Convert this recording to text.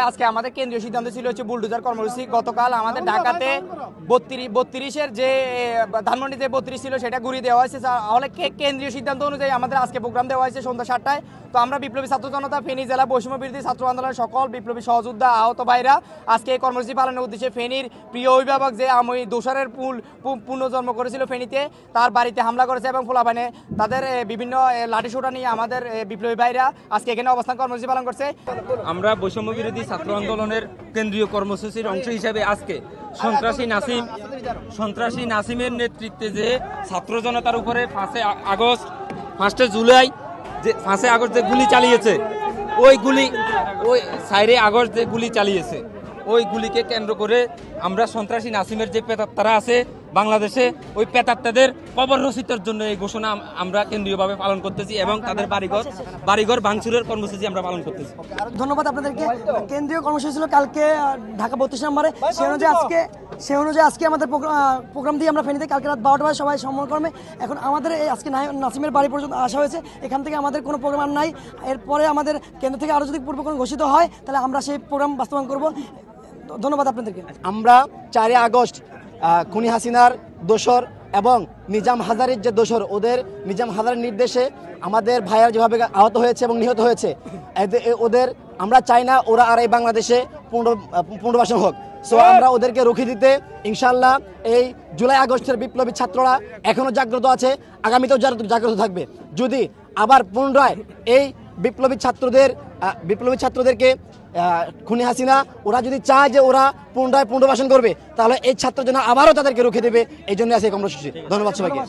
আজকে আমাদের কেন্দ্রীয় সিদ্ধান্ত ছিল হচ্ছে বুলডোজার কর্মসূচি। গতকাল আমাদের ঢাকাতে 32-এর যে ধানমন্ডিতে 32 ছিল সেটা ঘুরিয়ে দেওয়া হয়েছে। তাহলে কেন্দ্রীয় সিদ্ধান্ত অনুযায়ী আমাদের আজকে প্রোগ্রাম দেওয়া হয়েছে সন্ধ্যা 7টায়। তো আমরা বিপ্লবী ছাত্র জনতা ফেনী জেলা বৈষম্য বিরোধী ছাত্র আন্দোলনের সকল বিপ্লবী সহযোদ্ধা আহত ভাইরা আজকে এই কর্মসূচি পালনের উদ্দেশ্যে ফেনীর প্রিয় অভিভাবক যে আমি দোসরের পুনর্জন্ম করেছিল ফেনীতে, তার বাড়িতে হামলা করেছে এবং পোলাপানে তাদের বিভিন্ন লাঠিসোঁটা নিয়ে আমাদের বিপ্লবী ভাইরা আজকে এখানে অবস্থান কর্মসূচি পালন করছে। আমরা বৈষম্য বিরোধী ছাত্র আন্দোলনের কেন্দ্রীয় কর্মসূচির অংশ হিসেবে আজকে সন্ত্রাসী নাসিমের নেতৃত্বে যে ছাত্র জনতার উপরে 5 জুলাই যে 5 আগস্ট যে গুলি চালিয়েছে, ওই 4 আগস্ট যে গুলি চালিয়েছে ওই গুলিকে কেন্দ্র করে আমরা সন্ত্রাসী নাসিমের যে প্রেতাত্মারা আছে বাংলাদেশে, ওই প্রেতাত্মাদের কবর রচিতের জন্য এই ঘোষণা আমরা কেন্দ্রীয়ভাবে পালন করতেছি এবং তাদের বাড়িঘর ভাঙচুরের কর্মসূচি আমরা পালন করতেছি। ধন্যবাদ আপনাদেরকে। কেন্দ্রীয় কর্মসূচি ছিল কালকে ঢাকা 32 নম্বরে, সে অনুযায়ী আজকে আমাদের প্রোগ্রাম দিয়ে আমরা ফেনীতে কালকে রাত 12টা বাজে সবাই সমকর্মে এখন আমাদের আজকে নাসিমের বাড়ি পর্যন্ত আসা হয়েছে। এখান থেকে আমাদের কোনো প্রোগ্রাম আর নাই। এরপরে আমাদের কেন্দ্র থেকে আরও যদি পূর্বকরণ ঘোষিত হয় তাহলে আমরা সেই প্রোগ্রাম বাস্তবায়ন করব। ধন্যবাদ আপনাদেরকে। আমরা 4 আগস্ট খুনি হাসিনার দোসর এবং নিজাম হাজারের যে দোসর, নিজাম হাজারের নির্দেশে আমাদের ভাইয়ার যেভাবে আহত হয়েছে এবং নিহত হয়েছে, আমরা চাই না ওরা আর এই বাংলাদেশে পুনর্বাসন হোক। সো আমরা ওদেরকে রুখে দিতে ইনশাল্লাহ এই জুলাই আগস্টের বিপ্লবী ছাত্ররা এখনও জাগ্রত আছে, আগামীতেও জাগ্রত থাকবে। যদি আবার পুনরায় এই বিপ্লবী ছাত্রদেরকে খুনি হাসিনা ওরা যদি চায় যে ওরা পুনর্বাসন করবে, তাহলে এই ছাত্র যেন আবারও তাদেরকে রুখে দেবে। এই জন্য আছে এই কর্মসূচি। ধন্যবাদ সবাইকে।